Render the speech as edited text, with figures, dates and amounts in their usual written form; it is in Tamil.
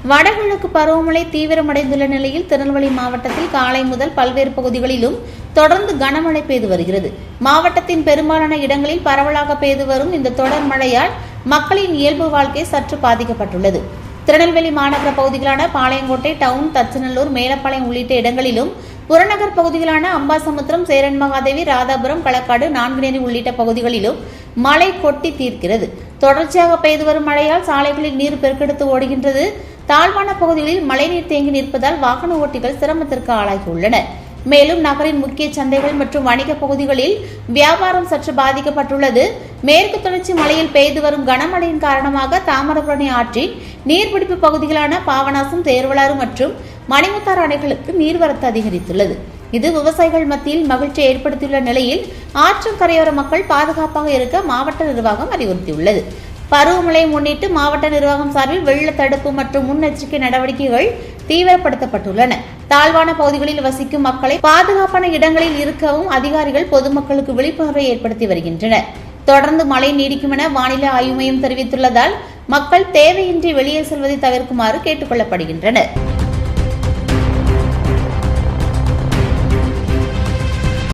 வடகிழக்கு பருவமழை தீவிரமடைந்துள்ள நிலையில் திருநெல்வேலி மாவட்டத்தில் காலை முதல் பல்வேறு பகுதிகளிலும் தொடர்ந்து கனமழை பெய்து வருகிறது. மாவட்டத்தின் பெரும்பாலான இடங்களில் பரவலாக பெய்து வரும் இந்த தொடர் மழையால் மக்களின் இயல்பு வாழ்க்கை சற்று பாதிக்கப்பட்டுள்ளது. திருநெல்வேலி மாநகர பகுதிகளான பாளையங்கோட்டை டவுன், தச்சநல்லூர், மேலப்பாளையம் உள்ளிட்ட இடங்களிலும் புறநகர் பகுதிகளான அம்பாசமுத்திரம், சேரன் மகாதேவி, ராதாபுரம், களக்காடு, நான்குநேரி உள்ளிட்ட பகுதிகளிலும் மழை கொட்டி தீர்க்கிறது. தொடர்ச்சியாக பெய்து வரும் மழையால் சாலைகளில் நீர் பெருக்கெடுத்து ஓடுகின்றது. தாழ்வான பகுதிகளில் மழைநீர் தேங்கி நிற்பதால் வாகன ஓட்டிகள் சிரமத்திற்கு ஆளாகியுள்ளனர். மேலும் நகரின் முக்கிய சந்தைகள் மற்றும் வணிக பகுதிகளில் வியாபாரம் சற்று பாதிக்கப்பட்டுள்ளது. மேற்கு தொடர்ச்சி மலையில் பெய்து வரும் கனமழையின் காரணமாக தாமிரபரணி ஆற்றின் நீர்பிடிப்பு பகுதிகளான பாபநாசம், தேர்வலாறு மற்றும் மணிமுத்தாறு அணைகளுக்கு நீர்வரத்து அதிகரித்துள்ளது. இது விவசாயிகள் மத்தியில் மகிழ்ச்சியை ஏற்படுத்தியுள்ள நிலையில் ஆற்றங்கரையோர மக்கள் பாதுகாப்பாக இருக்க மாவட்ட நிர்வாகம் அறிவுறுத்தியுள்ளது. பருவமழையை முன்னிட்டு மாவட்ட நிர்வாகம் சார்பில் வெள்ள தடுப்பு மற்றும் முன்னெச்சரிக்கை நடவடிக்கைகள் தீவிரப்படுத்தப்பட்டுள்ளன. தாழ்வான பகுதிகளில் வசிக்கும் மக்களை பாதுகாப்பான இடங்களில் இருக்கவும் அதிகாரிகள் பொதுமக்களுக்கு விழிப்புணர்வை ஏற்படுத்தி வருகின்றனர். தொடர்ந்து மழை நீடிக்கும் என வானிலை ஆய்வு மையம் தெரிவித்துள்ளதால் மக்கள் தேவையின்றி வெளியே செல்வதை தவிர்க்குமாறு கேட்டுக் கொள்ளப்படுகின்றனர்.